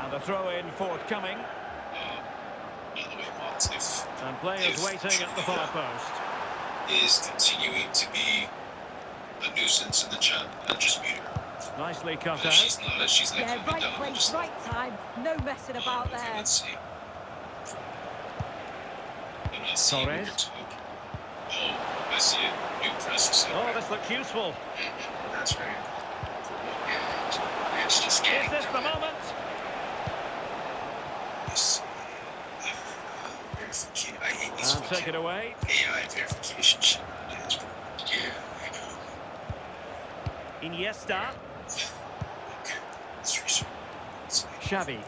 And a throw-in forthcoming. By the way, Mott, And players waiting at the far post. Is continuing to be a nuisance in the chat, and just mute her. Nicely cut out. She's not. She's like Yeah, coming right down. place, Just, right time. No messing about okay, there. let's see. I'm not seeing Torres. your talk. Oh, I see it. New press. Oh, this looks useful. That's right. And it's just getting Is this the moment? this verification. I hate these And take it away. AI verification shit. Yeah, I know. Iniesta. Okay, let's restart. Xavi.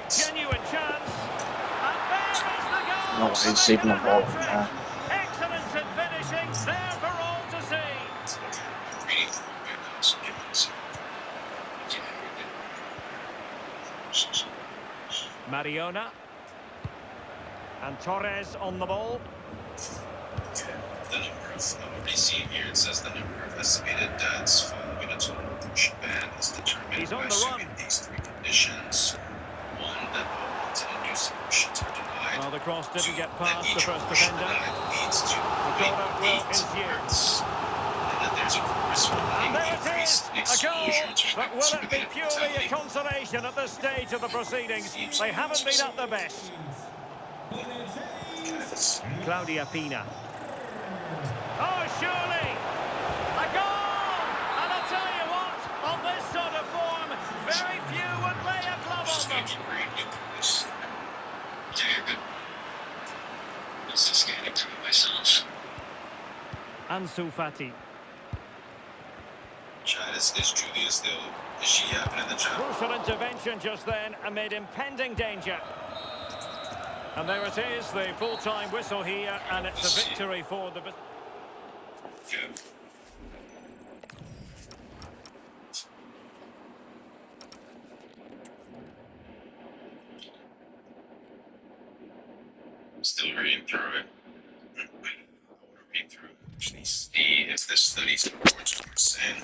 Genuine chance. And there is the goal. No, he's even a ball. Excellence in finishing. There for all to see. I'm reading right now, so give it a second. Mariona. And Torres on the ball. Okay, the number of, I'm already seeing here, it says the number of estimated deaths following a total abortion ban is determined He's on by the assuming run. these three conditions. One, that all wanted induced abortions are denied. Well, the cross didn't get Two, that past each the first abortion defender. denied leads to The corner will 0.8 ensue. births. And that there's a corresponding And there it increase is, in a goal. exposure to But will it be attributed purely a mortality. consolation at this stage of the proceedings? They haven't been at their best. Claudia Pina. Oh, surely! A goal! And I'll tell you what, on this sort of form, very few would lay a glove on them. Just scanning through myself. Ansu Fati. Chad, is Julia still? Is she happening in the chat? Crucial intervention just then amid impending danger. And there it is, the full-time whistle here, and it's a victory for the... Good. I'm still reading through it. I want to read through it. Actually see if this study supports what we're saying.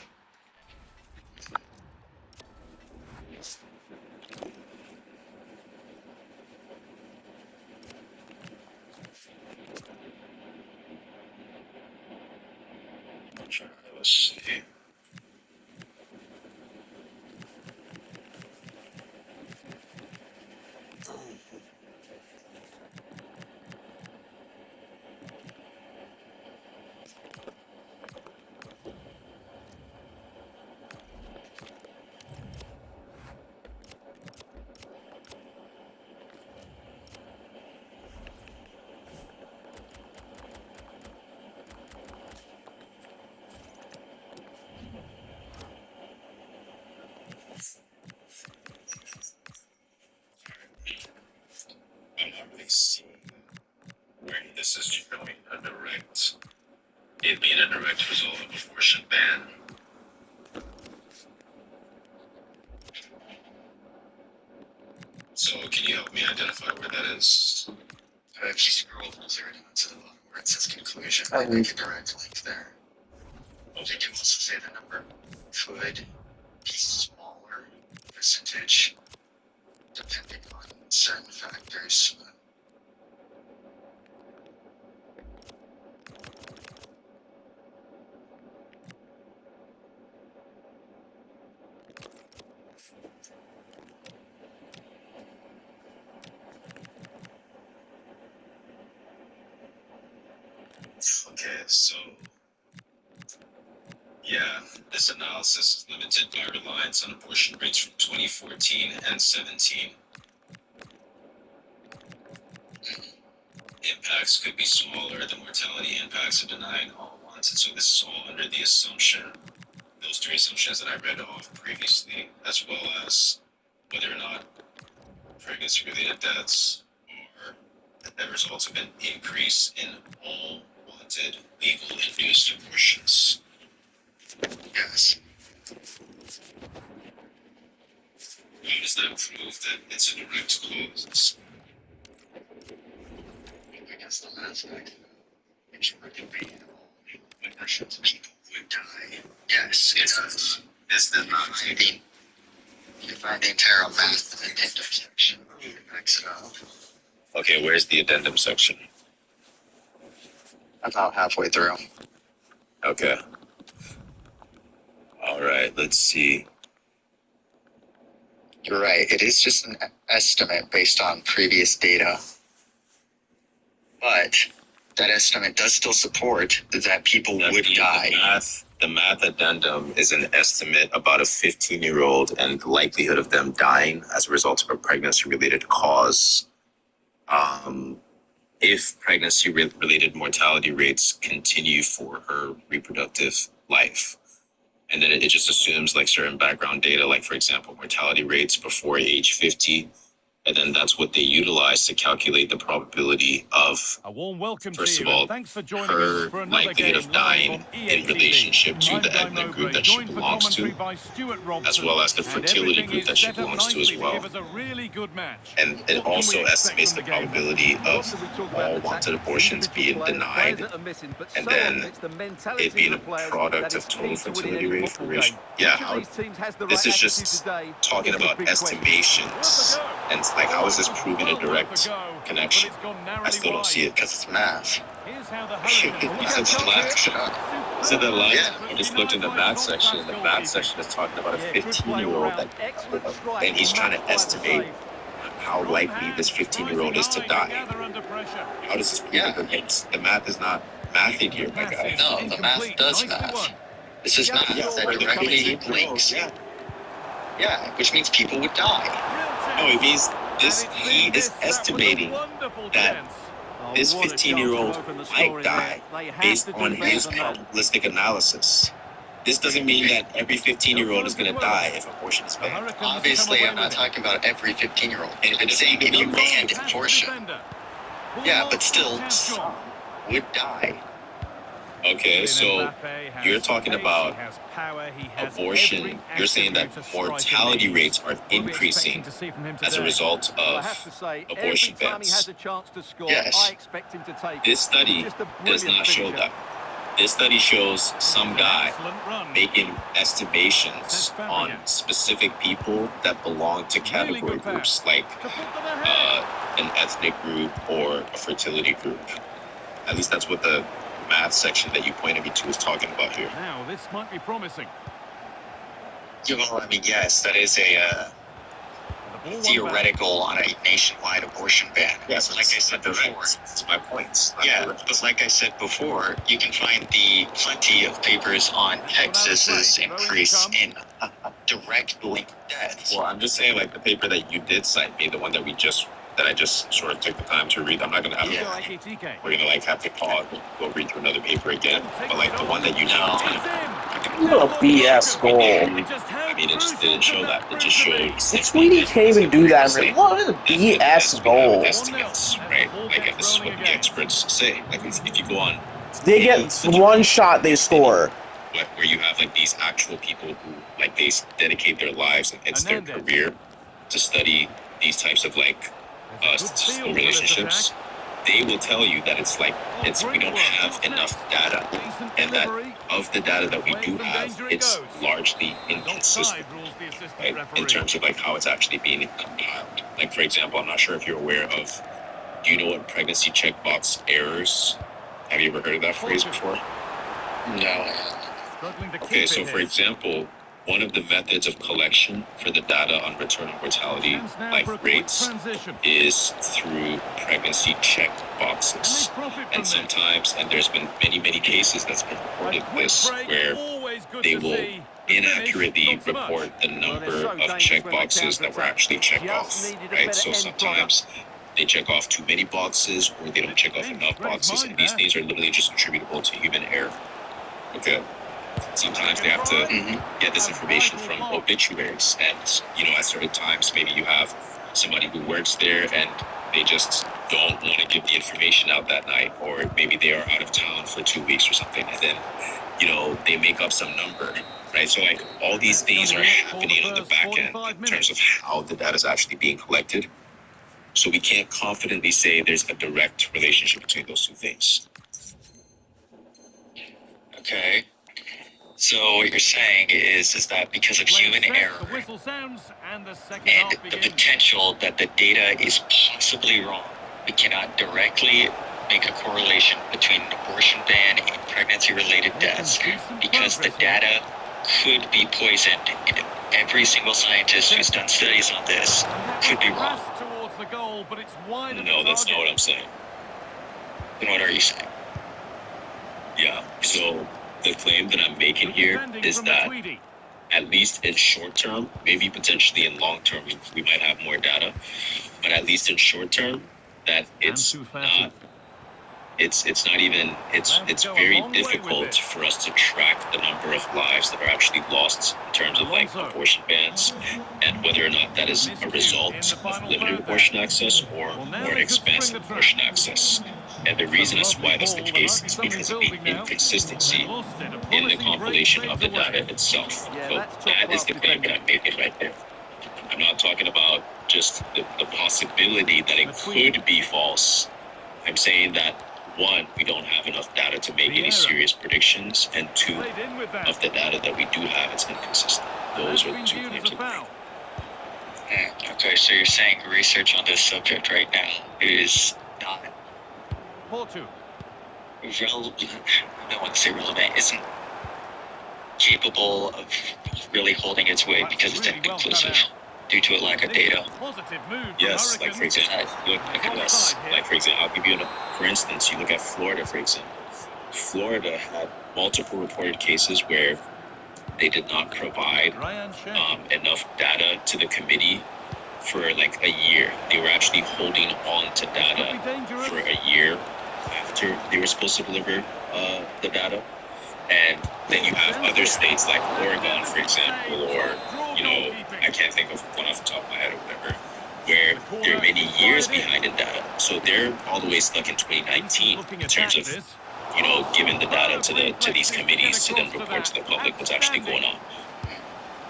Let's see. I'm not really seeing where this is showing a direct, it being a direct result of abortion ban. So can you help me identify where that is? If you scroll closer to the bottom where it says conclusion, I make a direct link there. They can also say the number could be smaller percentage depending on certain factors. Okay, so yeah, this analysis is limited by reliance on abortion rates from 2014 and 17. Impacts could be smaller. The mortality impacts of denying all ones, and so this is all under the assumption, those three assumptions that I read off previously, as well as whether or not pregnancy-related deaths are the result of an increase in all wanted legal induced abortions. Yes. How does that prove that it's a direct cause? I guess the last fact, it's really abortions, people would die. Yes, it does. This does not mean find the entire math addendum section. Max it out. Okay, where's the addendum section? About halfway through. Okay. All right, let's see. You're right. It is just an estimate based on previous data. But that estimate does still support that people would die. The math addendum is an estimate about a 15-year-old and the likelihood of them dying as a result of a pregnancy-related cause. If pregnancy-related mortality rates continue for her reproductive life. And then it just assumes like certain background data, like for example, mortality rates before age 50. And then that's what they utilize to calculate the probability of, A warm welcome first to of you, all, and thanks for joining her us for another likelihood game of dying live on in EATV. relationship to I'm the Guy ethnic group Mowbray, that she joined for belongs commentary to, by Stuart as Robson, well as the and fertility everything group is that she set up belongs to nicely as well. give us a really good match. And it What can also we expect estimates from the the game? probability of all wanted abortions being denied, and then it being a product of total fertility rate for racial. Yeah, this is just talking about estimations, and it's like, how is this proving a direct connection? I still don't see it. Because it's math. Here's how the Because it's math. So the last, Yeah. I just looked in the math section, and the math section is talking about a 15-year-old that, and he's trying to estimate how likely this 15-year-old is to die. How does this prove it? The math is not mathing here, my guy. No, the math does math. This is math that directly links. Yeah, which means people would die. No, it means this. He is estimating that this 15-year-old might die based on his probabilistic analysis. This doesn't mean that every 15-year-old is going to die if abortion is banned. Obviously, I'm not talking about every 15-year-old. I'm saying if you banned abortion. Yeah, but still, some would die. Okay, so you're talking about abortion. You're saying that mortality rates are increasing as a result of abortion bans. Yes. This study does not show that. This study shows some guy making estimations on specific people that belong to category groups like an ethnic group or a fertility group. At least that's what the math section that you pointed me to is talking about here. Now, this might be promising. Yeah, well, I mean, yes, that is a theoretical on a nationwide abortion ban. Yes, like I said before. That's my point. Yeah, but like I said before, you can find plenty of papers on Texas's increase in direct linked deaths. Well, I'm just saying, like the paper that you did cite me, the one that I just sort of took the time to read. I'm not gonna have we're gonna like have to pause and go read through another paper again. But like the one that you know, What a BS goal. I mean, it just didn't show that. It just showed. Sweetie can't even do that. Man. What is a BS goal? Estimates, right? Like, and this is what the experts say. Like, if you go on, They get one shot, they score. where you have like these actual people who like they dedicate their lives and it's their career to study these types of like statistical relationships, they will tell you that it's like we don't have enough data, and that of the data that we do have, it's largely inconsistent, right? In terms of like how it's actually being compiled. Like for example, I'm not sure if you're aware of. Do you know what pregnancy checkbox errors? Have you ever heard of that phrase before? No. Okay, so for example, one of the methods of collection for the data on maternal mortality life rates is through pregnancy check boxes. And sometimes, and there's been many cases that's been reported this, where they will inaccurately report the number of check boxes that were actually checked off, right? So sometimes they check off too many boxes or they don't check off enough boxes, and these things are literally just attributable to human error. Okay. Sometimes they have to get this information from obituaries, and at certain times maybe you have somebody who works there and they just don't want to give the information out that night, or maybe they are out of town for 2 weeks or something, and then they make up some number, right? So like all these things are happening on the back end in terms of how the data is actually being collected. So we can't confidently say there's a direct relationship between those two things. Okay. So what you're saying is that because of Play human set, error the whistle sounds, and the second and half the begins. potential that the data is possibly wrong, we cannot directly make a correlation between an abortion ban and pregnancy-related deaths because the data could be poisoned. And every single scientist who's done studies on this could be wrong. Passed towards the goal, but it's wide of the No, that's not target. what I'm saying. Then what are you saying? Yeah, so the claim that I'm making here Defending is from the that Tweedy. at least in short term, maybe potentially in long term, we might have more data, but at least in short term, that it's Ansu Fati. not. It's not even. It's go a very long way with difficult this. for us to track the number of lives that are actually lost in terms of like Alonso. abortion bans, and whether or not that is a Miscue in result the of final limited third abortion there. access or Well, now more they could spring expansive the trap. abortion access. And the reason as to lovely why that's the ball, there case might be is something because of the building now. inconsistency They've lost it. A in the promising break compilation of the fades away. data itself. Yeah, So that's top that is class the claim that defending. I'm making right there. I'm not talking about just the possibility that it could be false. I'm saying that, one, we don't have enough data to make any Vieira. serious predictions, and two, Played in with that. of the data that we do have, it's inconsistent. And Those that's are the been two viewed claims as a I'm making. foul. Okay, so you're saying research on this subject right now is not Porto. relevant, I don't want to say relevant, isn't capable of really holding its weight That's because it's really well cut inconclusive out. due to a lack of This is data. a positive move from Yes, like for Hurricanes. example, look at this. Offside here. Like for example, I'll give you for instance, you look at Florida, for example. Florida had multiple reported cases where they did not provide Ryan Cherki. enough data to the committee for like a year. They were actually holding on to Could data be dangerous. for a year after they were supposed to deliver the data. And then you have other states like Oregon, for example, or, you know, I can't think of one off the top of my head or whatever, where they're many years behind in data. So they're all the way stuck in 2019 in terms of, you know, giving the data to these committees to then report to the public what's actually going on.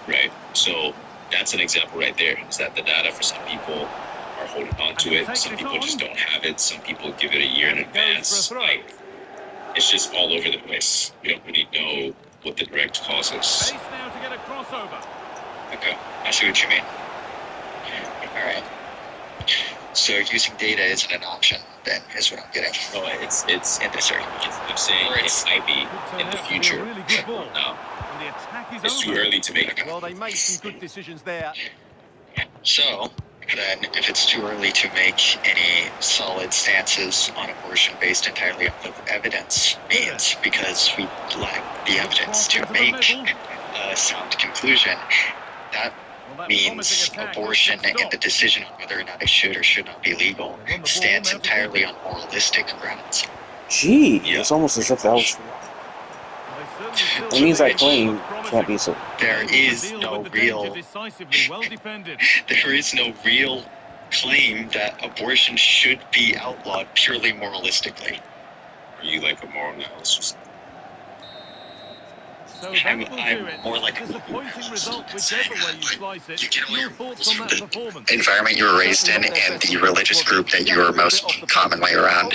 Right? So that's an example right there, is that the data for some people are holding on to it, some people just don't have it, some people give it a year in advance. Like, it's just all over the place. We don't really know what the direct cause is. Pace now to get a crossover. Okay, I see what you mean. Alright. So using data isn't an option, then, is what I'm getting. No, it's In this argument. I'm saying Or it it's- might be Could in turn the out to be a future. really good ball. No, And the attack is it's too over. early to make. Well, they made some good decisions there. So, then, if it's too early to make any solid stances on abortion based entirely off of evidence means because we lack the evidence to make a sound conclusion, that Well, that means promising attack abortion was and the decision on whether or not it should or should not be legal stands entirely on moralistic grounds. Gee, Yeah. it's almost as if that was true. It It means that claim can't be so. There is no real Decisively, well defended. There is no real claim that abortion should be outlawed purely moralistically. Are you like a moral analyst? So I'm that will do it. more like Disappointing result, whichever way you slice it. You get all Your your thoughts on that the performance? environment you were raised in and the religious group that you were most commonly around.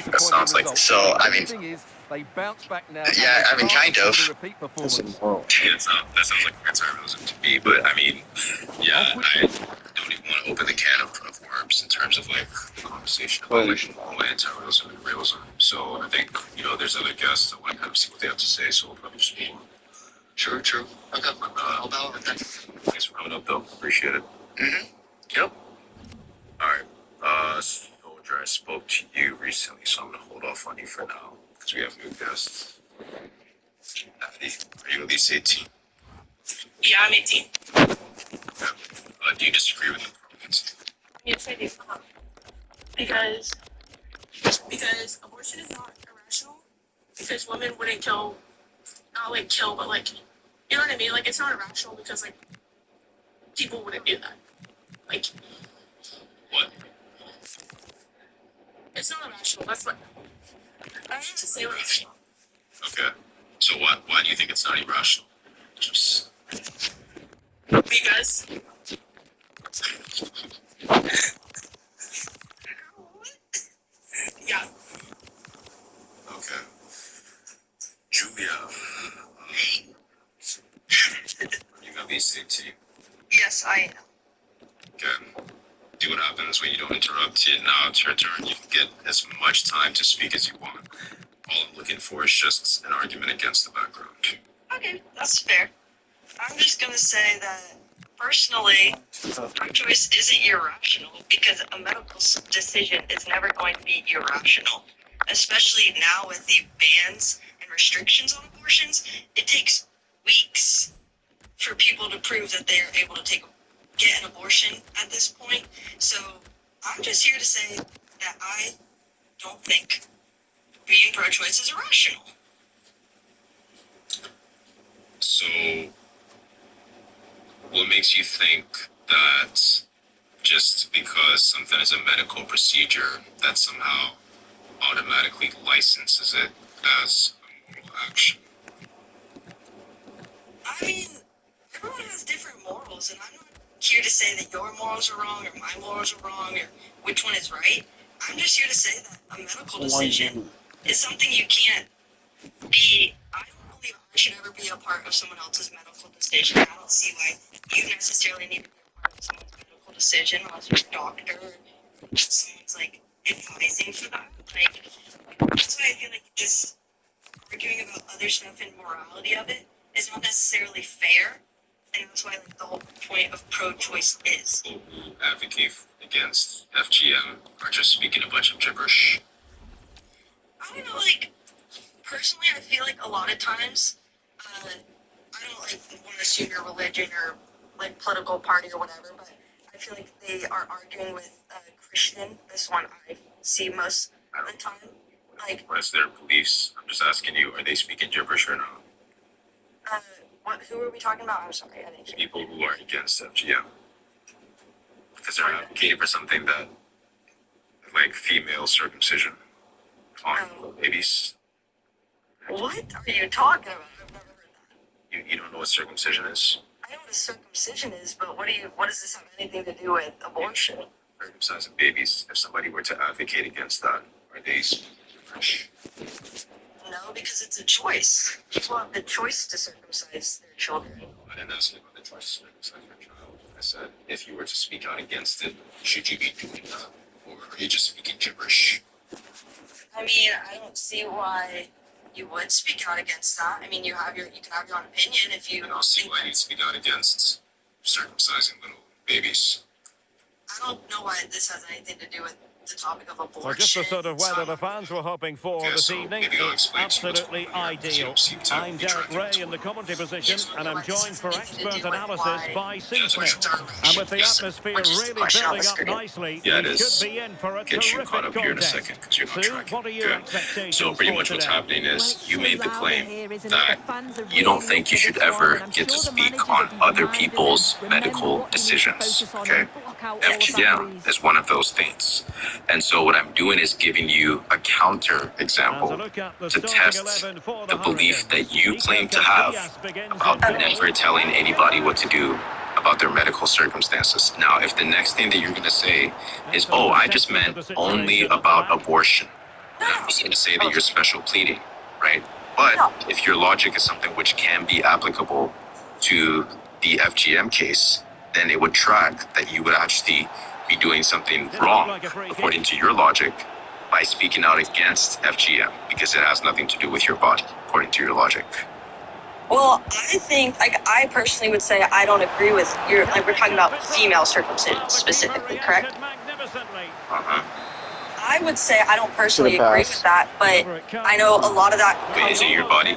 That sounds like So, I mean, The thing is, they bounce back now. Yeah, I mean, kind of. A repeat That's performance. immoral. Yeah, that sounds like anti-realism to me, but I mean, yeah, I don't even want to open the can of worms in terms of like the conversation about like why anti-realism and realism. So I think, you know, there's other guests that want to kind of see what they have to say, so we'll probably just move on. True. Okay, I'll bow with that. Thanks for coming up though, appreciate it. Yep. Alright, Soldier, I spoke to you recently, so I'm gonna hold off on you for now, because we have new guests. Are you at least 18? Yeah, I'm 18. Do you disagree with the Yes, I do. Because abortion is not irrational. Because women wouldn't kill, not like kill, but like, you know what I mean? Like, it's not irrational because like people wouldn't do that. Like, What? it's not irrational. That's what I don't have to say what it's not. Okay. So why do you think it's not irrational? Just Because yeah. okay. Julia, Okay. Do what happens when you don't interrupt. Now it's your turn. You can get as much time to speak as you want. All I'm looking for is just an argument against the background. Okay, that's fair. I'm just gonna say that personally, pro-choice isn't irrational because a medical decision is never going to be irrational. Especially now with the bans and restrictions on abortions, it takes weeks for people to prove that they are able to get an abortion at this point. So I'm just here to say that I don't think being pro-choice is irrational. So, what makes you think that just because something is a medical procedure, that somehow automatically licenses it as a moral action? I mean, everyone has different morals, and I'm not here to say that your morals are wrong or my morals are wrong or which one is right. I'm just here to say that a medical decision is something you can't be. I don't believe I should ever be a part of someone else's medical decision. I don't see why you necessarily need to be a part of someone's medical decision unless you're a doctor or someone's like advising for that. Like, that's why I feel like just arguing about other stuff and morality of it is not necessarily fair, and that's why like the whole point of pro-choice is. People who advocate against FGM are just speaking a bunch of gibberish. I don't know, like, personally, I feel like a lot of times, I don't like want to assume your religion or like political party or whatever, but I feel like they are arguing with Christian. This one I see most of the time. Like, What's their beliefs? I'm just asking you, are they speaking gibberish or not? who are we talking about? I'm sorry, I didn't hear. People who are against FGM. Because they're advocating for something that, like female circumcision on babies. What are you talking about? I've never heard that. You don't know what circumcision is? I know what a circumcision is, but what does this have anything to do with abortion? Circumcising babies. If somebody were to advocate against that, are they speaking gibberish? No, because it's a choice. People have the choice to circumcise their children. I didn't ask you about the choice to circumcise your child. I said, if you were to speak out against it, should you be doing that? Or are you just speaking gibberish? I mean, I don't see why you would speak out against that. I mean, you can have your own opinion if you I don't see think why you'd speak out against circumcising little babies. I don't know why this has anything to do with the topic of abortion. Well, just the sort of weather the fans were hoping for Okay, this so evening. maybe I'll It's explain to you what's absolutely going on here, because you ideal. don't seem to I'm be Derek tracking Ray what's in the going on. commentary position, and I'm joined for expert analysis by C. That's what Smith. you're talking about. And with the Yes. atmosphere Which is the really question on building the up screen. nicely, Yeah, it we is. should be in for a Get you terrific caught up here in a contest. second, because you're not Sue, tracking. what are your Good. expectations So pretty for much what's today? happening Well, is it's you so made the loud claim here, isn't it? that The fans are you don't really think you up for should this one, ever and I'm get to sure the speak managers on will be other reminding people's them, remember medical what you need to decisions. focus on Okay? and block out all that FGM noise. is one of those things. And so what I'm doing is giving you a counter And a example look at the to starting test 11 for the belief Hurricanes. that you Iker claim to have Casillas begins about in goal. never telling anybody what to do about their medical circumstances. Now, if the next thing that you're going to say is, oh, I just meant only about abortion, then I'm just going to say that you're special pleading, right? But if your logic is something which can be applicable to the FGM case, then it would track that you would actually be doing something wrong, according to your logic, by speaking out against FGM, because it has nothing to do with your body, according to your logic. Well, I think, like, I personally would say I don't agree with your, like, we're talking about female circumcision specifically, correct? Uh-huh. I would say I don't personally agree with that, but I know a lot of that Wait, is it your body?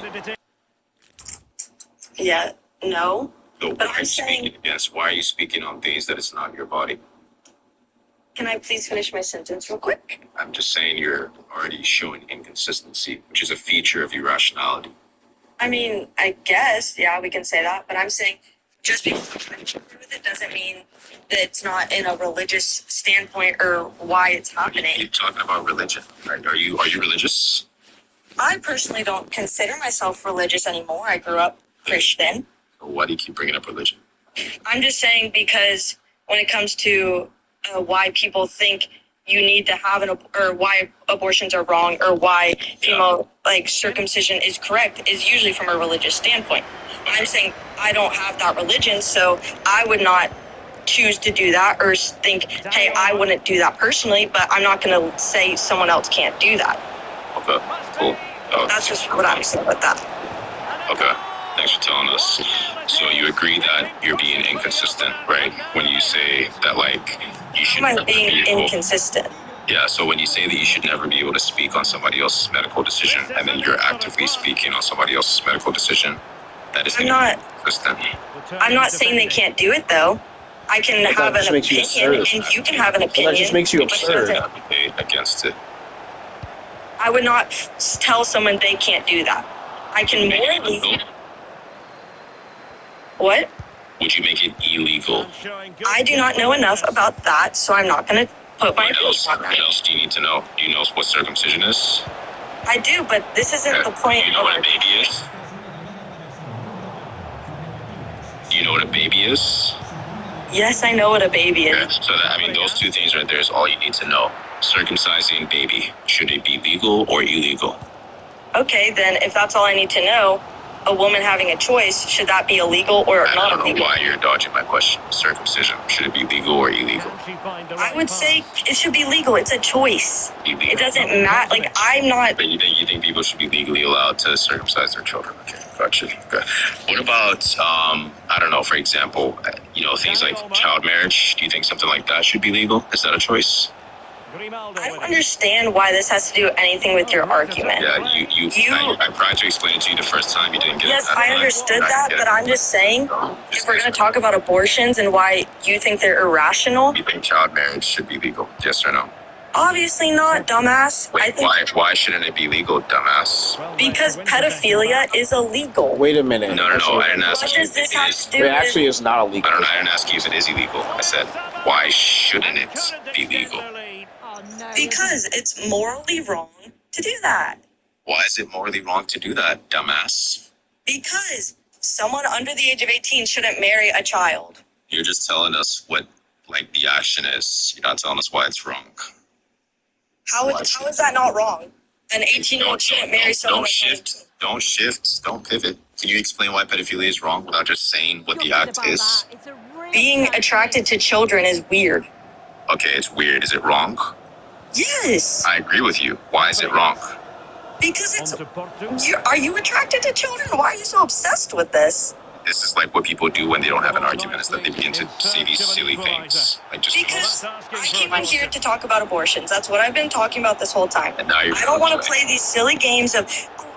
Yeah, no. So But why are I'm you saying, speaking against? Why are you speaking on things that it's not your body? can I please finish my sentence real quick? I'm just saying you're already showing inconsistency, which is a feature of irrationality. I mean, I guess, yeah, we can say that, but I'm saying just because I agree with it doesn't mean that it's not in a religious standpoint or why it's You happening. keep talking about religion. Are you religious? I personally don't consider myself religious anymore. I grew up Christian. Why do you keep bringing up religion? I'm just saying because when it comes to why people think you need to have or why abortions are wrong or why female like circumcision is correct is usually from a religious standpoint. I'm saying I don't have that religion, so I would not choose to do that or think, hey, I wouldn't do that personally, but I'm not going to say someone else can't do that. Okay, cool. That's just what I'm saying with that. Okay, thanks for telling us. So you agree that you're being inconsistent, right? When you say that, like, you should Am I never being be able... inconsistent? Yeah, so when you say that you should never be able to speak on somebody else's medical decision, and then you're actively speaking on somebody else's medical decision, that is inconsistent. I'm not saying they can't do it, though. I can have an opinion, and you can have an opinion. That just makes you absurd. Advocate against it. I would not tell someone they can't do that. I can Make it morally... illegal? What? Would you make it illegal? I do not know enough about that, so I'm not going to put my What opinion else? on that. What else do you need to know? Do you know what circumcision is? I do, but this isn't the point Do you know of what a our... baby is? Do you know what a baby is? Yes, I know what a baby Okay, is. so that, I mean, those two things right there is all you need to know. Circumcising baby, should it be legal or illegal? Okay, then if that's all I need to know, a woman having a choice, should that be illegal or I not don't know illegal? why you're dodging my question. Circumcision, should it be legal or illegal? I would say it should be legal. It's a choice. Illegal. It doesn't matter. Like, I'm not... But you think people should be legally allowed to circumcise their children? Okay, gotcha. Okay. What about I don't know, for example, things like child marriage? Do you think something like that should be legal? Is that a choice? I don't understand why this has to do anything with your argument. Yeah, I tried to explain it to you the first time. You didn't get it. Yes, I understood that, but I'm just saying, if we're going to talk about abortions and why you think they're irrational, You think child marriage should be legal? Yes or no? obviously not, dumbass. I Wait, think why shouldn't it be legal, dumbass? because pedophilia is illegal. Wait a minute. No, I didn't ask What you. does this have to do It with... actually is not illegal. I don't know. I didn't ask you if it is illegal. I said, why shouldn't it be legal? Oh, no. Because it's morally wrong to do that. Why is it morally wrong to do that, dumbass? Because someone under the age of 18 shouldn't marry a child. You're just telling us what, like, the action is. You're not telling us why it's wrong. How is that not wrong? An 18-year-old shouldn't marry someone that's not 18. Don't shift. Don't pivot. Can you explain why pedophilia is wrong without just saying what the Talking act about is? that, it's a real Being shame. attracted to children is weird. Okay, it's weird. Is it wrong? Yes, I agree with you. Why is it wrong? because it's... Are you attracted to children? Why are you so obsessed with this? This is like what people do when they don't have an argument, is that they begin to say these silly things. Like just Because I came on here to talk about abortions. That's what I've been talking about this whole time. and now you're I don't want to play these silly games of,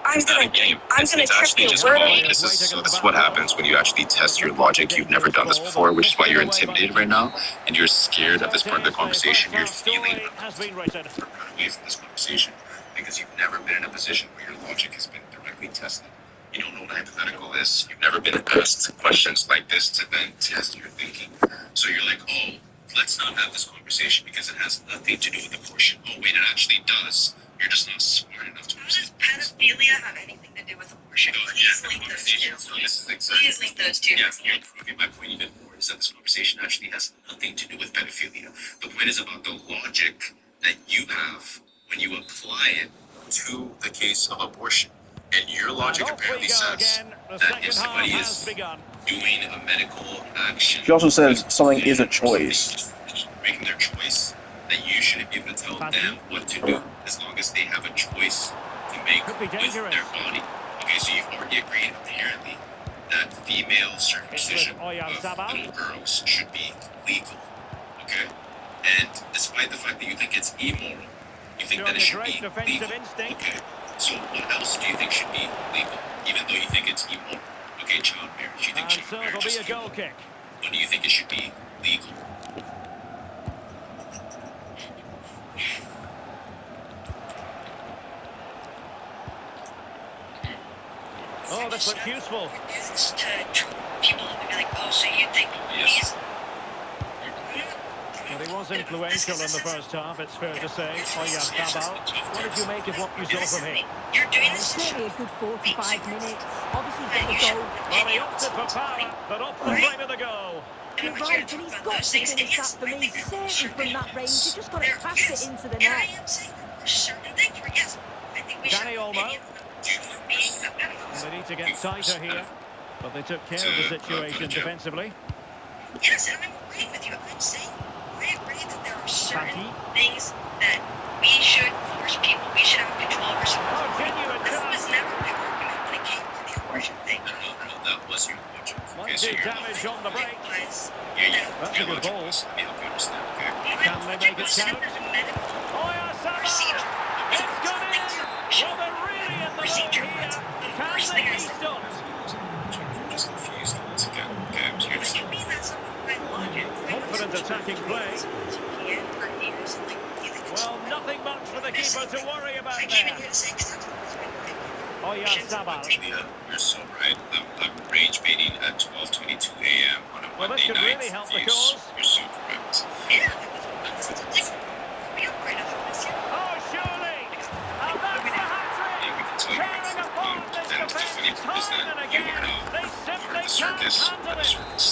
I'm It's not a gonna game. I'm It's gonna test actually your just word. called. This is what happens when you actually test your logic. You've never done this before, which is why you're intimidated right now, and you're scared of this part of the conversation. You're feeling away from this conversation because you've never been in a position where your logic has been directly tested. You don't know what a hypothetical is. You've never been asked questions like this to then test your thinking. So you're like, oh, let's not have this conversation because it has nothing to do with abortion. Oh, wait, it actually does. You're just not smart enough to How does pedophilia have anything to do with abortion? Please link those two. So this is exactly. Please link those two. Yeah, you're proving my point even more, is that this conversation actually has nothing to do with pedophilia. The point is about the logic that you have when you apply it to the case of abortion. And your logic apparently says that if somebody is doing a medical action... She also says something is a choice. ...making their choice, that you shouldn't be able to tell them what to do as long as they have a choice to make with their body. Okay, so you've already agreed, apparently, that female circumcision of little girls should be legal. Okay? And despite the fact that you think it's immoral, you think that it should be legal. Okay? So what else do you think should be legal, even though you think it's immoral? Okay, child marriage. You think child marriage is immoral. But do you think it should be legal? Oh, this looks useful. It's to people to be like, oh, so you think Yes. he's... Well, he was influential in the first half, it's fair to say. Oyarzabal. What did you make of what you saw from him? You're doing It's this. certainly a good 45 minutes. Obviously, got the goal. Well, he opted for power, but off the frame of the goal. You're right, and he's got to finish that for me. Certainly from that range, you just got to pass it into the And I net. am saying certain things where, yes, I think we should Danny have Olmo. opinion on being a medical. Well, they need to get tighter here, but they took care of the situation defensively. Yes, and I'm agreeing with you. I'm saying I agree that there are certain Fatty. things that we should force people. We should have control over some. Oh, genuine That chance. was never my argument when it came to the abortion thing. No, that was your logic. Okay, Might so do your damage on the break. Was That's a your good logic ball. was, let me help you understand, okay? Can they make it count? Oyarzabal! It's gone in! Well, they're really in the mood here. Can they be stopped? You're just confused once again, okay? So you're just Confident attacking play. Well, nothing much for the keeper to worry about there. Oyarzabal. You're so right. I'm rage baiting at 12:22 a.m. on a Well, Monday this could night. really help the You're cause. so correct. Oh, surely! And that's the hat-trick! Yeah, we can tell you Tearing apart this and it's funny defence because time and you again. are now They simply the can't circus. handle it. This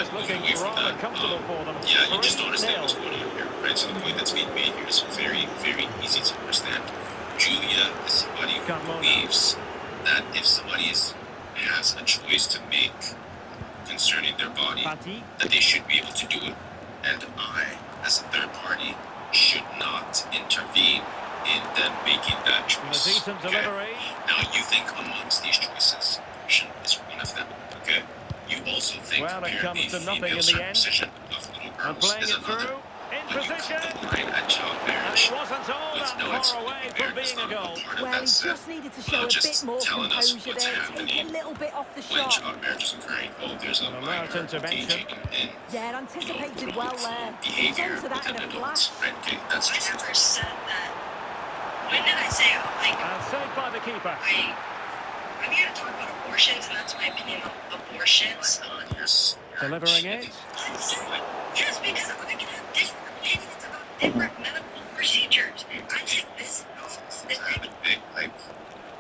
is looking away from rather that, comfortable for them. Yeah, you just don't understand 3-0. what's going on here, right? So the point that's being made here is very, very easy to understand. Julia is somebody who Carmona. believes that if somebody has a choice to make concerning their body, Fatty. that they should be able to do it. And I, as a third party, should not intervene in them making that A choice. decent Okay? delivery. Now, you think amongst these choices, abortion is one of them, okay? You also think Well, it comes to nothing female in the end. circumcision of little And girls playing is it another. through. In When you position. cut the line at child And marriage, it wasn't all let's that know it's far away from marriage being is a not goal. part of Well, that he set. just needed to show a Just bit more telling us composure what's there, take happening a little bit off the when shot. child marriage is occurring. Oh, there's a An minor alert intervention. engaging in Yeah, anticipated well there. It's behavior onto that with in an a adult. flash. Right, okay, that's I just never said that. When did I say, And saved by the keeper. I'm here to talk about abortions, and that's my opinion on abortions. yes. Delivering it. Yes, because I can have different opinions about different medical procedures. I think this Like,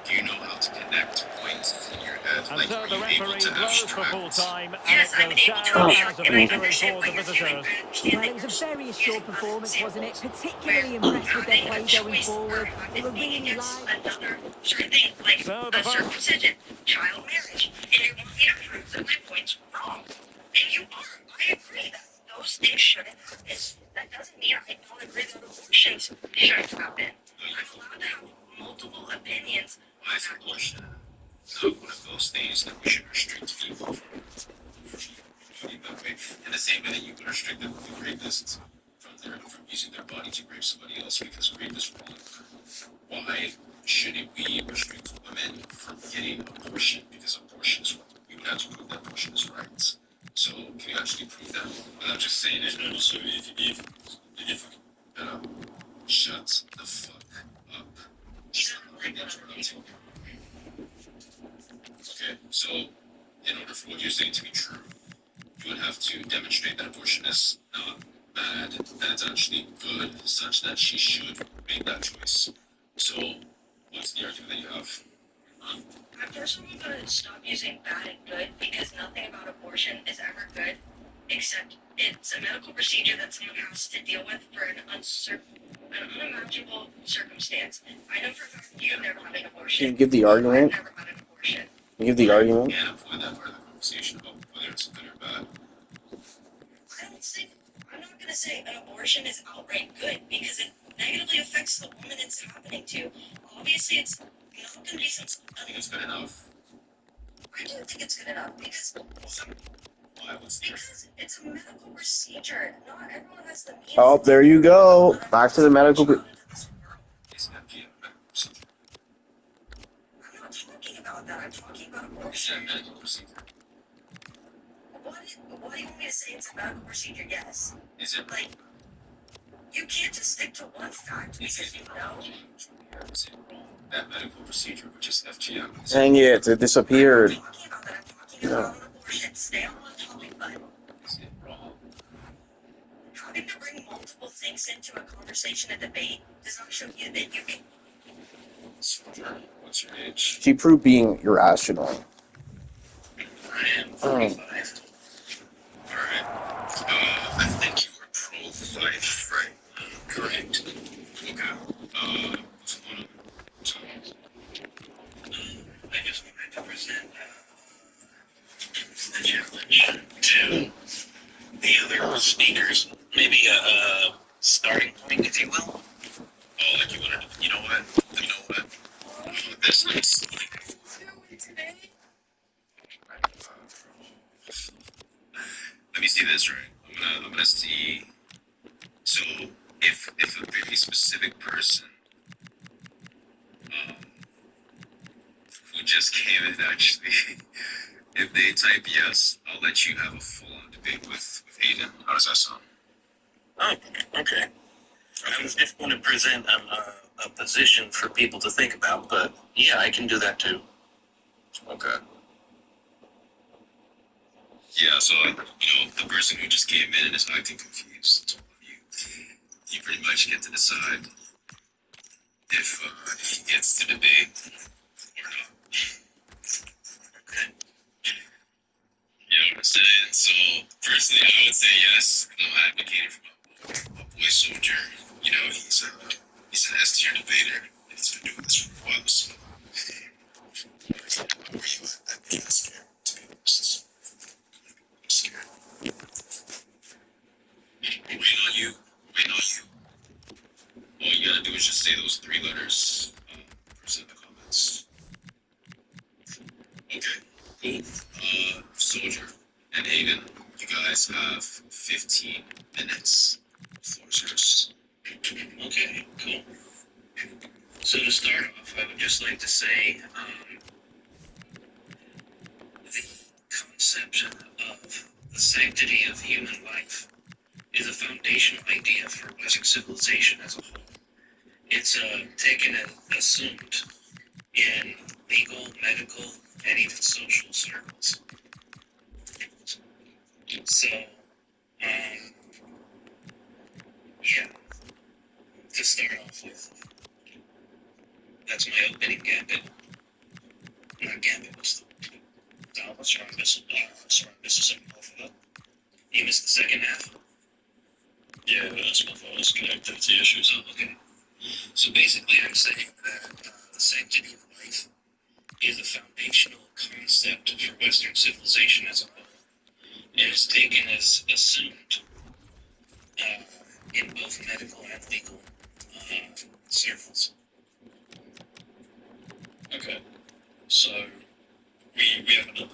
do you know how to connect points in your head? And Like, so are the you able referee to blows for abstract? full time, and Yes, it I'm goes able down to as a and I victory understand for what the you're saying. visitors. I understand Well, that it was a you're very using assured other performance, wasn't it? examples Particularly where impressed with their having a play going choice forward. or They were being really against live. another certain thing, like So the a first. circumcision, child marriage, and you want me to prove that my point's wrong. And you are. I agree that those things shouldn't happen. That doesn't mean I don't agree that abortions shouldn't happen. I'm allowed to have multiple opinions. Why is abortion not one of those things that we should restrict people from doing that way? In the same way that you would restrict the rapists from using their body to rape somebody else because rape is wrong. Why shouldn't we restrict women from getting abortion because abortion is wrong? We would have to prove that abortion is right. So can you actually prove that without just saying it? And also, if shut the fuck up. Shut up. Okay, so in order for what you're saying to be true, you would have to demonstrate that abortion is not bad, that it's actually good, such that she should make that choice. So, what's the argument that you have? I'm personally going to stop using bad and good because nothing about abortion is ever good, except it's a medical procedure that someone has to deal with for an unimaginable circumstance. I know for a fact you've never had an abortion. Can you give the argument? I've never had an abortion. Can you give the argument? You can't avoid that part of the conversation about whether it's good or bad. I'm not going to say an abortion is outright good because it negatively affects the woman it's happening to. Obviously, it's not going to be some. I think it's good enough. I do think it's good enough because Why? What's the it's a medical procedure. Not everyone has the means. Oh, there you go. Back to the medical. Is FGM a medical procedure? I'm not talking about that. I'm talking about Is it abortion. a medical procedure? What do you want me to say? It's a medical procedure. Yes. Is it Like, you can't just stick to one fact Is because it you wrong? know. Is it wrong? That medical procedure, which is FGM. Dang it, it disappeared. I'm talking about that. I'm talking about an abortion. Stay on the topic, bud. Is it wrong? Having to bring multiple things into a conversation, a debate, does not show you that you can. Soldier, what's your age? She proved being irrational. I am 45. Alright. I think you were pro-life, right? Correct. Okay. What's going on? So, I just wanted to present the challenge to the other speakers, maybe a starting point, if you will. Oh, like you wanted to, you know what? You know what? This is, let me see this right. I'm gonna see. So if a very specific person who just came in actually, if they type yes, I'll let you have a full-on debate with Aiden. How does that sound? Oh, okay. I was just going to present a position for people to think about, but yeah, I can do that too. Okay. Yeah, so, you know, the person who just came in is acting confused. You pretty much get to decide if he gets to debate or not. Okay. You know what I'm saying? So, personally, I would say yes. I'm advocating for my boy Soldier. You know, he's an S tier debater. He's been doing this for a while, so. Where you at? I'm kind of scared, to be honest. I'm scared. Waiting on you. Waiting on you. All you gotta do is just say those 3 letters. Present the comments. Okay. Cool. Soldier and Aiden, you guys have 15 minutes. Floor is yours. Okay, cool. So to start off, I would just like to say the concept of the sanctity of human life is a foundational idea for Western civilization as a whole. It's taken and assumed in legal, medical, and even social circles. So, yeah, to start off with, that's my opening gambit. Not gambit, what's the sorry, I missed the second half of that. You missed the second half? Yeah, that's my fault. It's connectivity issues. Oh, okay. So basically, I'm saying that the sanctity of life is a foundational concept for Western civilization as a whole. It is taken as assumed in both medical and legal circles. Okay. So we have an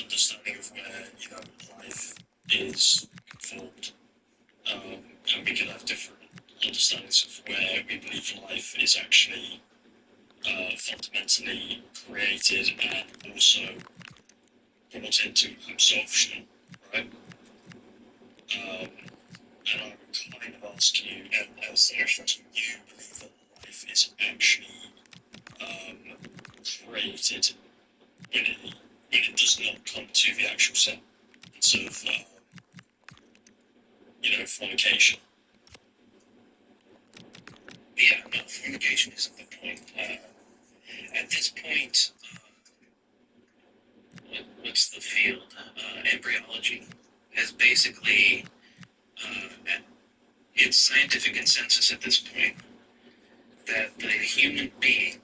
understanding of where, you know, life is formed. And we can have different understandings of where we believe life is actually fundamentally created and also brought into absorption, right? And I would kind of ask you, as the question, do you believe that life is actually created when it does not come to the actual sense of, you know, fornication? Yeah, no, fornication isn't the point. At this point, what's the field? Embryology has basically, it's scientific consensus at this point that the human being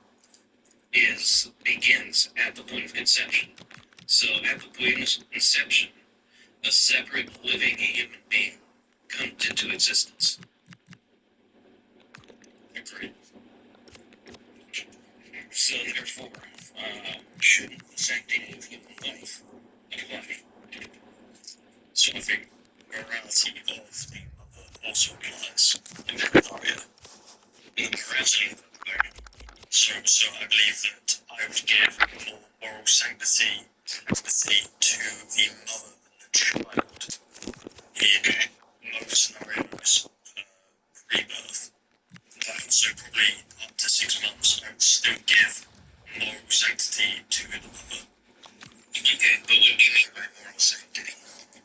begins at the point of conception. So at the point of conception, a separate living human being comes into existence. Agreed. So therefore, shouldn't the sanctity of human life apply? So I think morality of the mother also applies in that area. The morality of the mother. So I believe that I would give more moral sanctity to the mother than the child in most scenarios. Rebirth. And also probably up to 6 months, I would still give moral sanctity to the mother. Okay, but what do you mean by moral sanctity?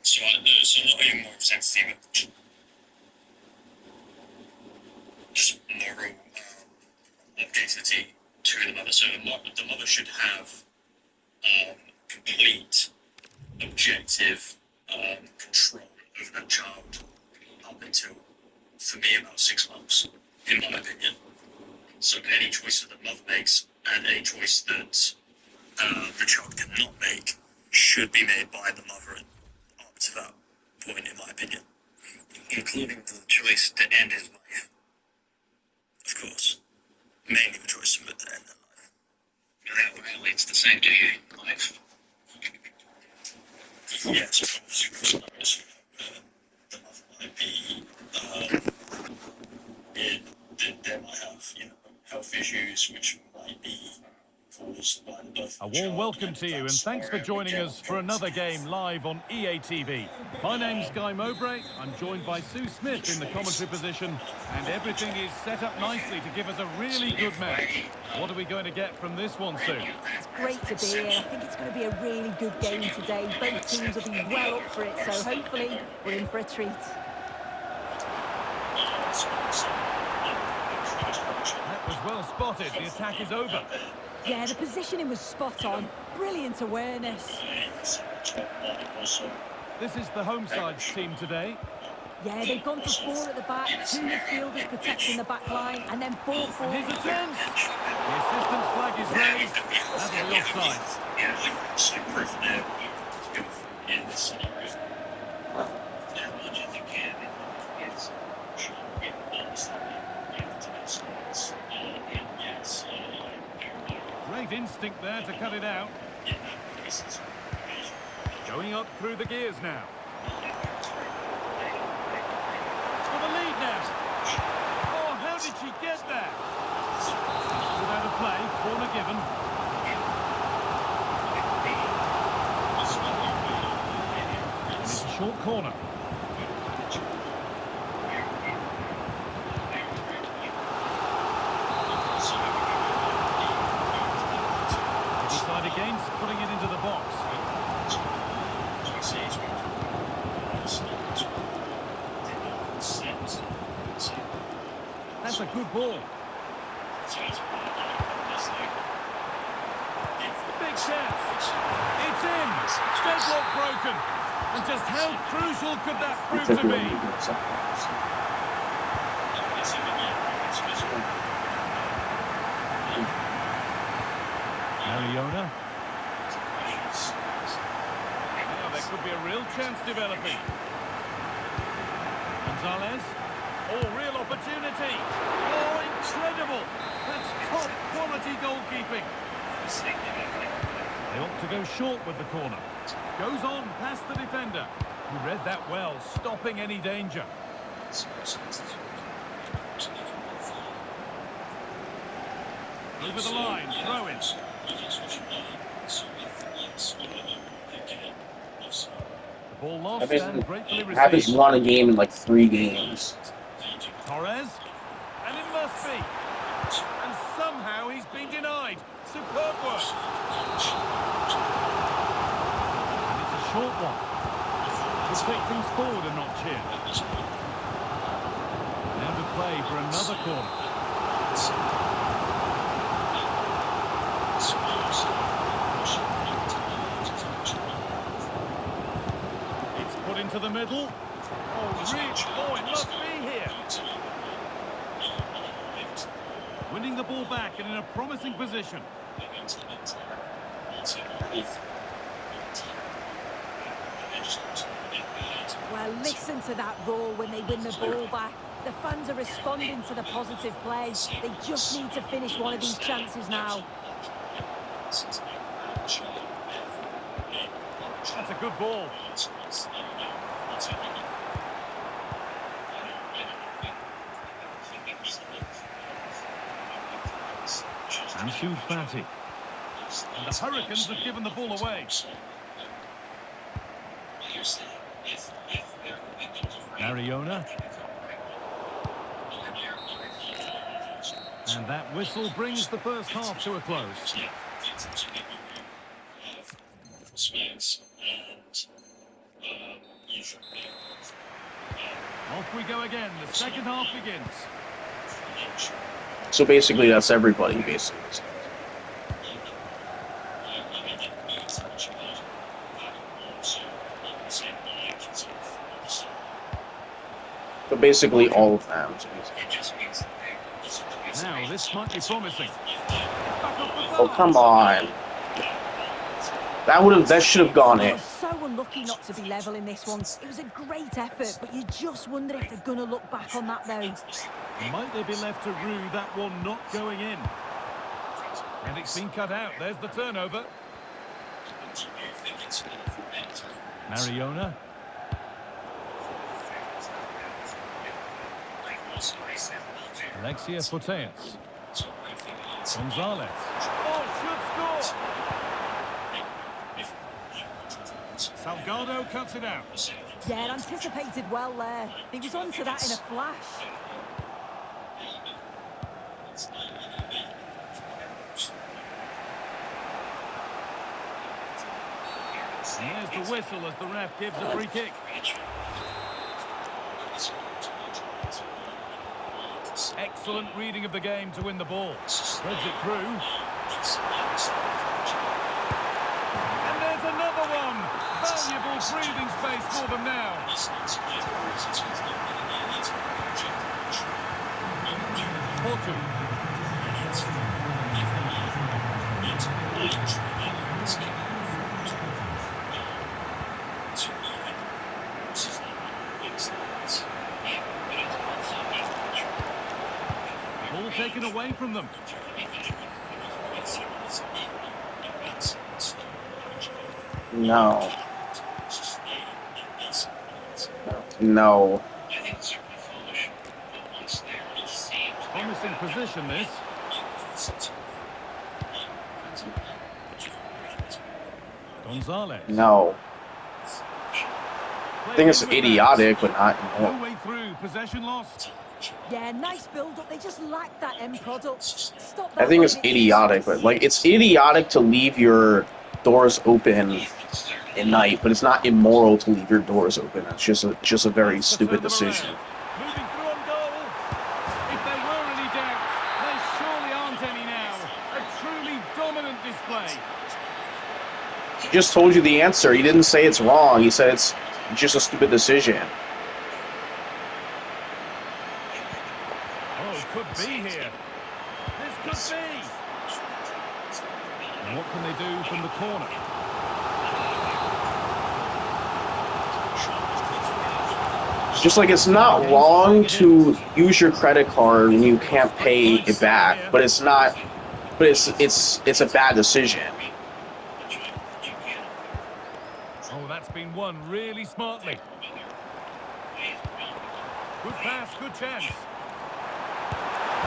So not only moral sanctity, but just moral objectivity to the mother. So the mother should have complete objective control over that child up until, for me, about 6 months, in my opinion. So any choice that the mother makes and any choice that the child cannot make should be made by the mother up to that point, in my opinion. including the choice to end his life. Of course. Mainly the choice to end their life. That violates the sanctity of life. Yes, of course. The love might be, they might have, health issues which might be caused by the birth A of warm welcome to you, and thanks for joining us for another game live on EA TV. My name's Guy Mowbray. I'm joined by Sue Smith in the commentary position, and everything is set up nicely to give us a really good match. What are we going to get from this one, Sue? It's great to be here. I think it's going to be a really good game today. Both teams will be well up for it, so hopefully we're in for a treat. That was well spotted. The attack is over. Yeah, the positioning was spot on. Brilliant awareness. This is the home side's team today. Yeah, they've gone for 4 at the back, 2 midfielders protecting the back line, and then 4 And forward. here's a chance. The assistant's flag is raised. That'll be offside. Yeah, so proof now in this scenario. As much as you can, it's Great instinct there to cut it out. Going up through the gears now. It's got a lead now. Oh, how did she get there? Put out of play, corner given. And it's a short corner. They decide against putting it into the box. That's a good ball. Big chance. It's in. Deadlock broken. And just how crucial could that prove to be? Mariona. Now there could be a real chance developing. Gonzalez. Oh, real opportunity. Oh, incredible. That's top quality goalkeeping. They opt to go short with the corner. Goes on past the defender. He read that well, stopping any danger. Over the line, throw in. The ball lost and gratefully Happens received. won a game in like 3 games. Torres, and it must be. And somehow he's been denied. Superb work. And it's a short one. We'll take things forward a notch here. Now to play for another corner. It's put into the middle. Oh, Rich. Oh, it must be here. Winning the ball back and in a promising position. Well, listen to that roar when they win the ball back. The fans are responding to the positive play. They just need to finish one of these chances now. That's a good ball. Ansu Fati. And the Hurricanes have given the ball away. Mariona. And that whistle brings the first half to a close. Off we go again. The second half begins. So basically, that's everybody, basically. So basically, all of them. Now, this might be promising. Back up the Oh, come on. That should have gone They in. were so unlucky not to be level in this one. It was a great effort, but you just wonder if they're going to look back on that though. Might they be left to rue that one not going in? And it's been cut out. There's the turnover. Mariona. Alexia Putellas. Gonzalez. Oh, should score! Salgado cuts it out. Yeah, anticipated well there. He was onto that in a flash. Here's the whistle as the ref gives a free kick. Excellent reading of the game to win the ball. Spreads it through. And there's another one. Valuable breathing space for them now. Porto. Ball taken away from them. No. No. Promising position, this. Gonzalez. No. I think it's idiotic, but not No more. way through. Possession lost. Yeah, nice build-up. They just lacked that end product. Stop I that think it's when it's- idiotic, but like it's idiotic to leave your doors open at night, but it's not immoral to leave your doors open. It's just a very That's to stupid turn them decision. around. Moving through on goal. If there were any doubts, there surely aren't any now. A truly dominant display. He just told you the answer. He didn't say it's wrong. He said it's just a stupid decision. Oh, could be here. This could be. And what can they do from the corner? Just like it's not wrong to use your credit card when you can't pay it back, but it's not. But it's a bad decision. Oh, that's been won really smartly. Good pass, good chance.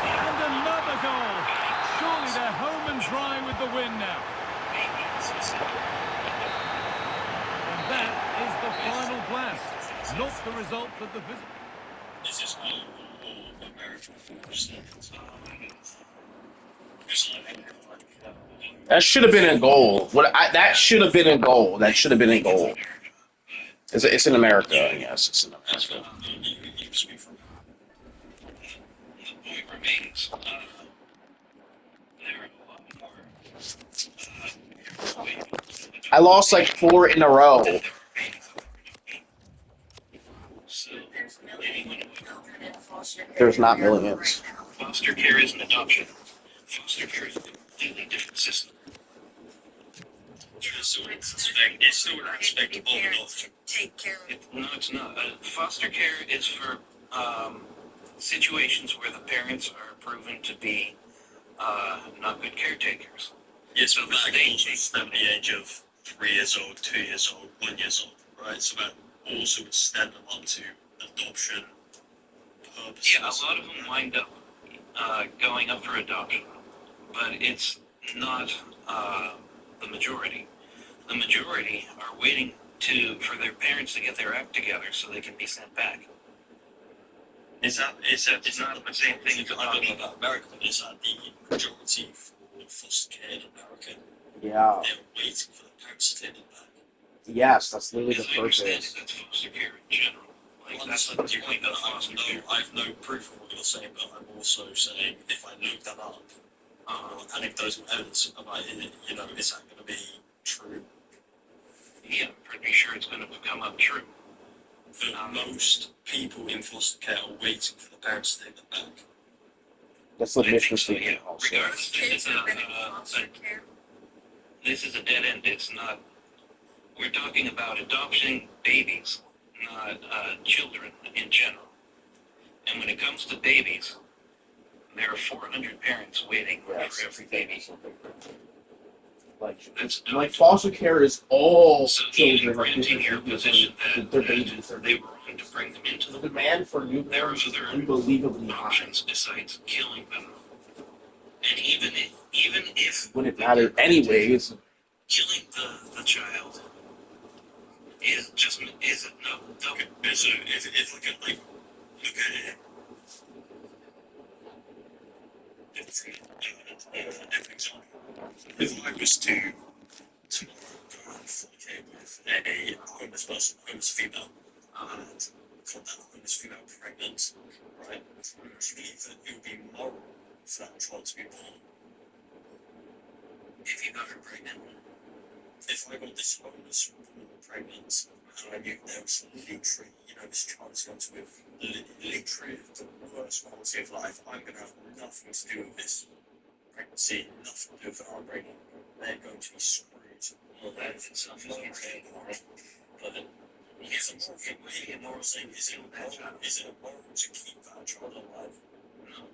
And another goal. Surely they're home and dry with the win now. And that is the final blast. Not the result that the visit. This is all American force. That should have been a goal. That should have been a goal. That should have been a goal. It's in America, yes. It's in That's America. what you speak from. The point remains. There are a lot more. I lost like 4 in a row. So, There's millions of children in foster care There's not right millions. now. foster care is an adoption. Foster care is a completely different system. It's still an aspect of adoption. Take care of No, it's not. Foster care is for situations where the parents are proven to be not good caretakers. Yes, So but the that state also takes stem the age of 3 years old, 2 years old, 1 year old, right? So that also would stand them up to adoption purposes. Yeah, a lot of them wind up going up for adoption, but it's not the majority. The majority are waiting for their parents to get their act together so they can be sent back. Is that It's not the same thing as I don't know adoption. about America, but is that the majority for foster care in America? Yeah. They're waiting for the parents to take them back. Yes, that's literally the As I understand purpose. it, that's foster care in general. Like, Well, that's the point of foster care. I have no proof of what you're saying, but I'm also saying if I look that up, anecdotal evidence about it, you know, is that going to be true? Yeah, I'm pretty sure it's going to come up true. That most people in foster care are waiting for the parents to take them back. That's the I mission think so, statement yeah. also. Regardless, Kids it's have been in foster care. this is a dead end. It's not. We're talking about adopting babies, not children in general. And when it comes to babies, there are 400 parents waiting for every baby. Like foster care is all So even children. Like, granting your position that, their babies. they were wrong to bring them into The the demand for there are newborns is other unbelievably high. options besides killing them. And even if Wouldn't matter anyways. killing the child is no. Okay, so if we could like look at it different example. If I was to go and fornicate with a homeless person, homeless female, and got that homeless female pregnant, right? Do you believe that it would be moral for that child to be born? If you got her pregnant, if I got this homeless woman pregnant, and I knew there was literally, this child is going to live literally the worst quality of life, I'm going to have nothing to do with this pregnancy, nothing to do with our upbringing. They're going to be screwed. Well, that is itself is immoral. But it's a moral thing. Is it immoral to keep that child alive? No.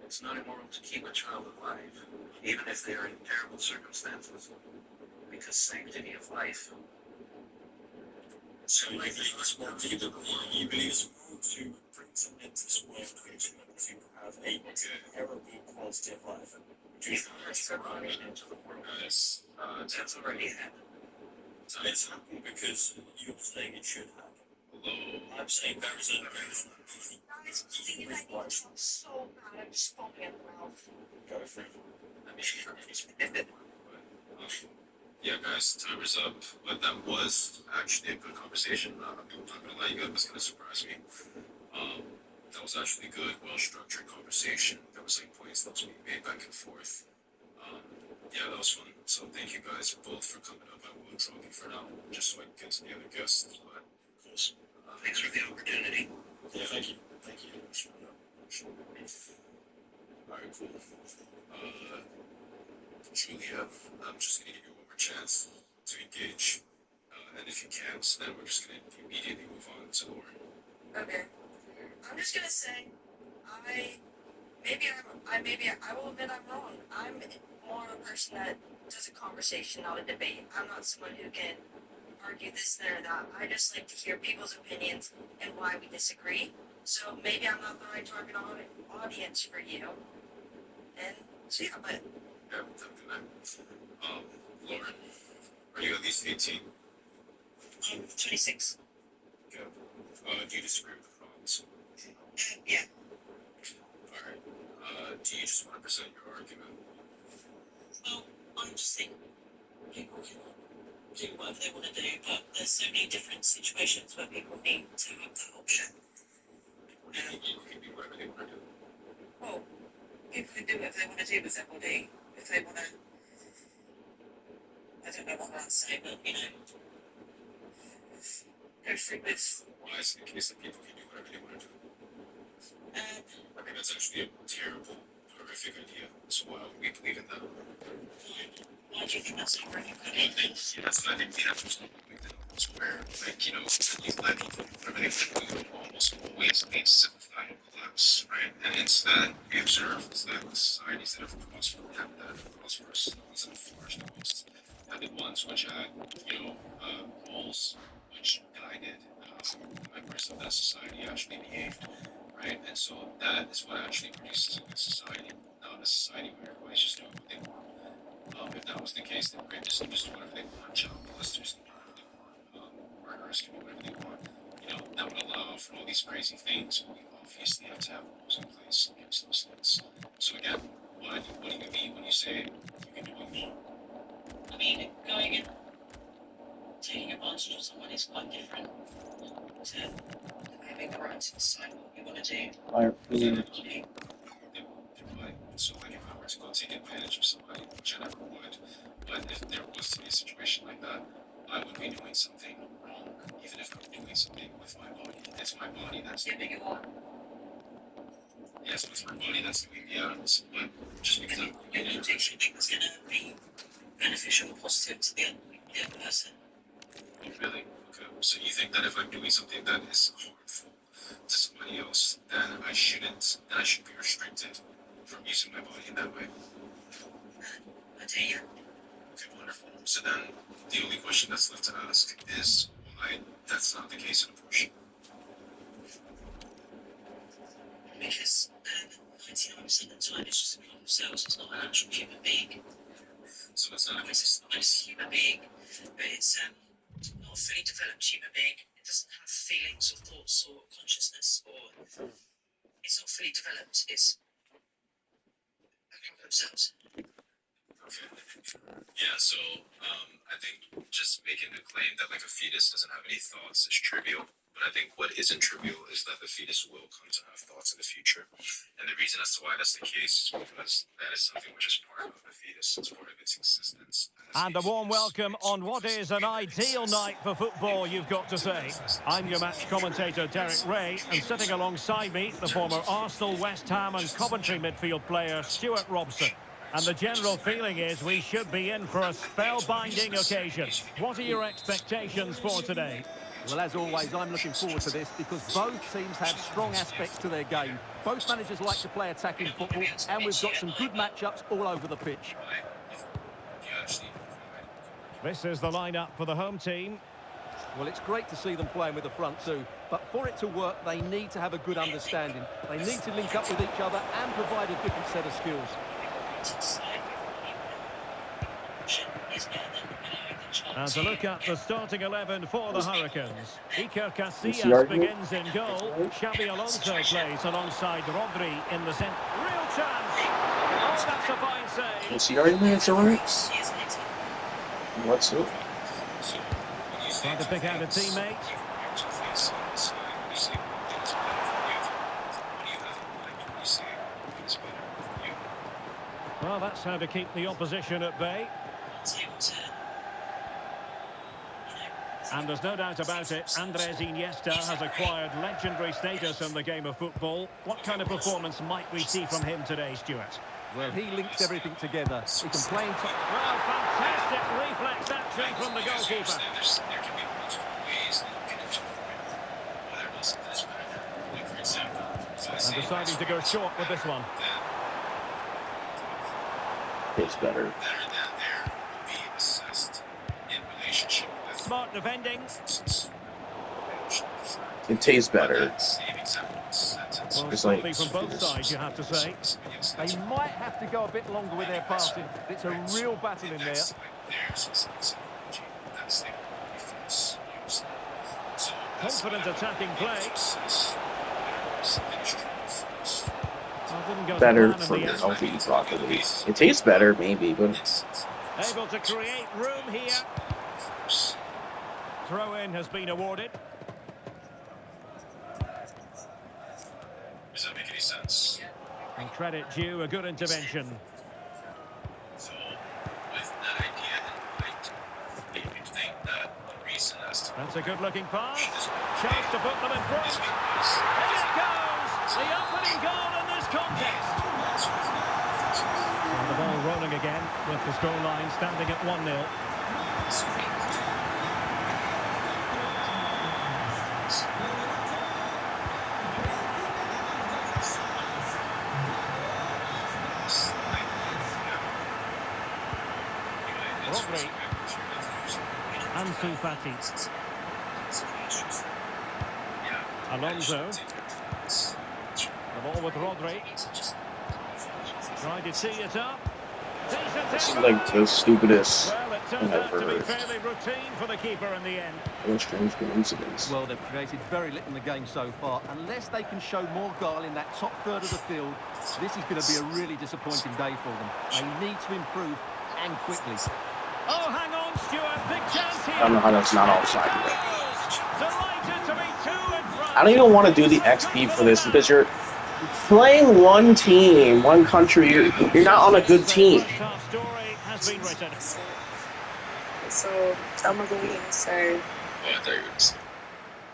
It's not immoral to keep a child alive, even if they are in terrible circumstances, because sanctity of life. So you believe it's moral to bring someone into this world to have a terrible quality of life? That's already happened. So it's happened because you're saying it should happen. I'm saying there is a Guys, please, I need to talk so bad. I'm just foaming at the mouth. Go for it. Yeah, guys, time is up. But that was actually a good conversation. I'm not gonna lie, you guys, was gonna surprise me. That was actually good, well-structured conversation. There was like points that was being made back and forth. Yeah, that was fun. So thank you guys both for coming up. I will drop you for now, just so I can get to the other guests. But of course, thanks for the opportunity. Yeah, thank you. Thank you. Alright, cool. Julia, I'm just gonna give you one more chance to engage. And if you can't, then we're just gonna immediately move on to Lauren. Okay. I'm just gonna say, I will admit I'm wrong. I'm more of a person that does a conversation, not a debate. I'm not someone who can argue this, that, or that. I just like to hear people's opinions and why we disagree. So maybe I'm not the right target audience for you. And so yeah, but Yeah, definitely. Lauren, are you at least 18? I'm 26. Okay. Do you disagree with the comments? Yeah. Alright. Do you just want to present your argument? Well, I'm just saying, people can do whatever they want to do, but there's so many different situations where people need to have that option. People can do whatever they want to do. Well, people can do whatever they want to do with their body. If they want to, I don't know what I'm saying, but go through with. Why is it the case that people can do whatever they want to do? I think that's actually a terrible, horrific idea. So why would we believe in that? Why do you think that's not very good? I think we have to stop believing that. Where, like, you let people do whatever they want to do almost always leads to final collapse, right? And instead, we observe that the societies that have prosperous, the ones that have flourished the most, are the ones which had, rules which guided members of that society actually behaved, right? And so that is what actually produces a good society, not a society where everybody's just doing what they want. If that was the case, then rapists can just do whatever they want, child molesters can do whatever they want, murderers can do whatever they want. That would allow for all these crazy things, but we obviously have to have rules in place against those things. So again, what do you mean when you say you can do what you want? I mean, going and taking advantage of someone is quite different to having the right to decide what you want to do. So like if I were to go take advantage of somebody, which I never would, but if there was to be a situation like that, I would be doing something wrong, even if I'm doing something with my body. It's my body that's doing it. Yes, it's my body that's doing the acts, but just because I'm you don't think that's going to be beneficial or positive to the other person. Really? Okay. So you think that if I'm doing something that is harmful to somebody else, then I should be restricted from using my body in that way? I do, yeah. Okay, wonderful. So then the only question that's left to ask is why that's not the case in abortion. Because 99% of the time it's just a clone of cells, it's not an actual human being. So it's not. It's not a human being, but it's not a fully developed human being. It doesn't have feelings or thoughts or consciousness, or it's not fully developed. It's a clone of cells. Okay. Yeah, so I think just making the claim that like a fetus doesn't have any thoughts is trivial. But I think what isn't trivial is that the fetus will come to have thoughts in the future. And the reason as to why that's the case is because that is something which is part of the fetus. It's part of its existence. And a warm welcome on what is an ideal night for football, you've got to say. I'm your match commentator, Derek Ray, and sitting alongside me, the former Arsenal, West Ham and Coventry midfield player, Stuart Robson. And the general feeling is we should be in for a spellbinding occasion. What are your expectations for today? Well, as always, I'm looking forward to this because both teams have strong aspects to their game. Both managers like to play attacking football, and we've got some good matchups all over the pitch. This is the lineup for the home team. Well, it's great to see them playing with the front two, but for it to work, they need to have a good understanding. They need to link up with each other and provide a different set of skills. And to look at the starting 11 for the Hurricanes. Iker Casillas begins in goal. Xabi Alonso plays alongside Rodri in the centre. Real chance! Oh, that's a fine save. What's the argument? It's alright. What's up? Trying to pick out a teammate. Well, that's how to keep the opposition at bay. And there's no doubt about it, Andres Iniesta has acquired legendary status in the game of football. What kind of performance might we see from him today, Stuart? Well, he links everything together. He can play in top... Well, fantastic reflex action from the goalkeeper. And deciding to go short with this one. It's better. Smart defending. It tastes better. Well, It's quality like- from both sides, you have to say. They might have to go a bit longer with their passing. It's a real battle in there. Confident attacking play. Well, didn't go Better to plan for in the end. healthy broccoli. It tastes better, maybe, but Able to create room here. Throw-in has been awarded. Does that make any sense? And credit due, a good intervention. So, with that idea in mind, you think that the reason as to That's a good-looking pass. Chance to put them in front. is because In it goes! The opening goal in this contest. And the ball rolling again with the scoreline standing at 1-0. Rodri. Ansu Fati. Alonso. The ball with Rodri. Trying to tee it up. this is like the stupidest Well, it turns out to be fairly routine for the keeper in the end. strange coincidence. Well, they've created very little in the game so far. Unless they can show more guile in that top third of the field, this is going to be a really disappointing day for them. They need to improve, and quickly. Oh, hang on, Stuart. Big chance here. I don't know how that's not offside. Delighted to be two in front. I don't even want to do the XP for this because you're playing one team, one country. You're not on a good team. First half story has been written. So tell me what we're gonna say. Oh, I thought you were going to say.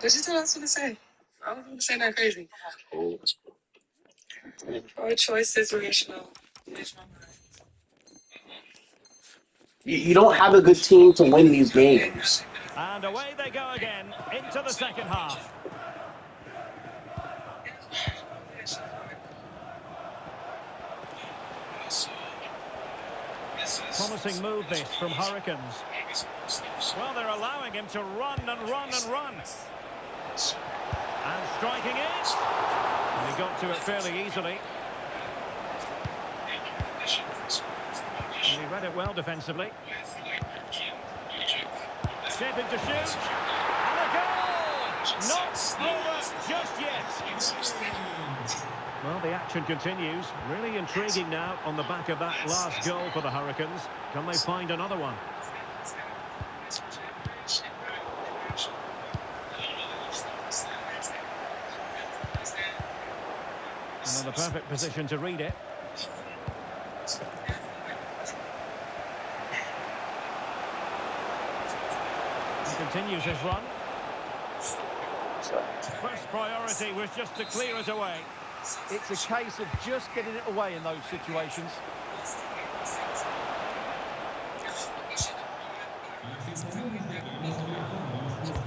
Did you tell us what to say? I was gonna say that crazy. Our choice is rational. You don't have a good team to win these games. And away they go again into the second half. Promising move this from Hurricanes. Well, they're allowing him to run and run and run. And striking it. And he got to it fairly easily. And he read it well defensively. Shaping to shoot. And a goal! Not over just yet. Well, the action continues. Really intriguing now on the back of that last goal for the Hurricanes. Can they find another one? And in the perfect position to read it. He continues his run. First priority was just to clear it away. It's a case of just getting it away in those situations.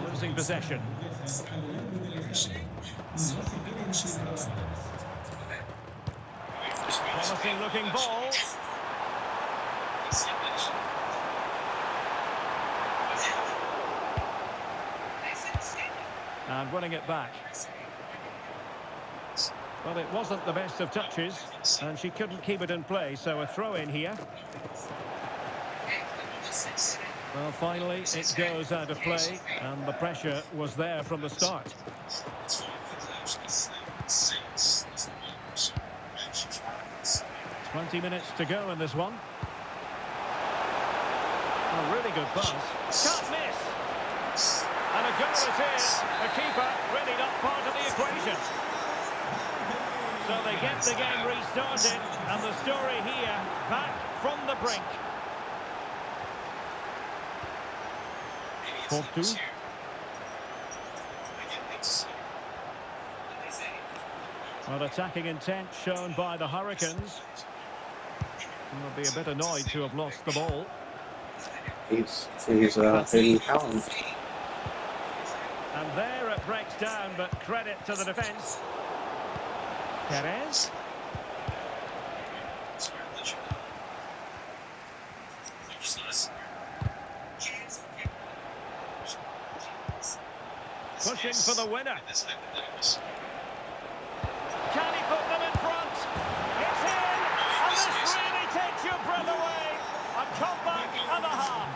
Losing possession. Promising looking ball. And winning it back. Well, it wasn't the best of touches, and she couldn't keep it in play, so a throw in here. Well, finally, it goes out of play, and the pressure was there from the start. 20 minutes to go in this one. A really good pass. Can't miss. And a goal it is. The keeper really not part of the equation. So they get the game restarted, and the story here, back from the brink. Portu. Well, attacking intent shown by the Hurricanes. They'll be a bit annoyed to have lost the ball. He's pretty talented. And there it breaks down, but credit to the defence. Perez. Pushing for the winner. Can he put them in front? It's in! And this really takes your breath away. A comeback and a half.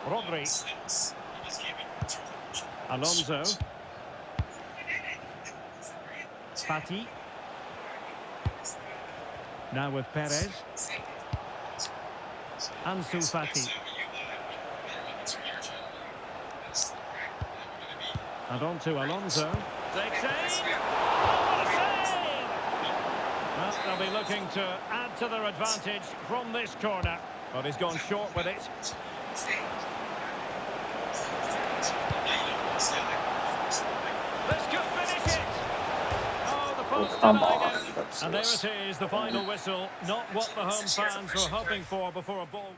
Rodri. Alonso. Fati. Now with Perez. Ansu Fati. And on to Alonso. Takes aim. Oh, what a save! Well, they'll be looking to add to their advantage from this corner. But he's gone short with it. This could finish it. Oh, the post denied it. And there it is, the final whistle. Not what the home fans were hoping for before a ball.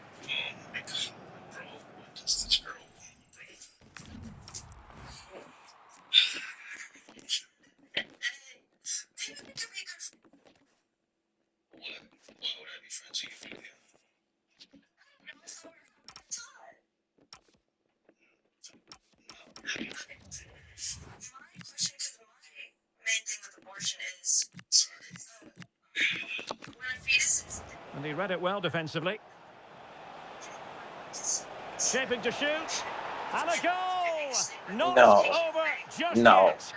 And he read it well defensively. Shaping to shoot. And a goal! Not over just yet.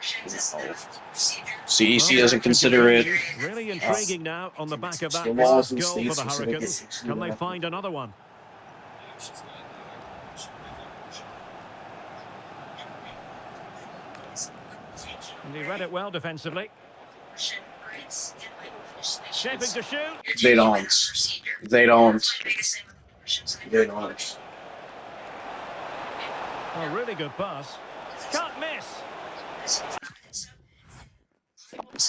CEC doesn't consider it. Really intriguing now on the back of that last goal for the Hurricanes. Can they find another one? And he read it well defensively. Shaping to shoot. They don't. They don't. They don't. A really good pass. Can't miss. Were they?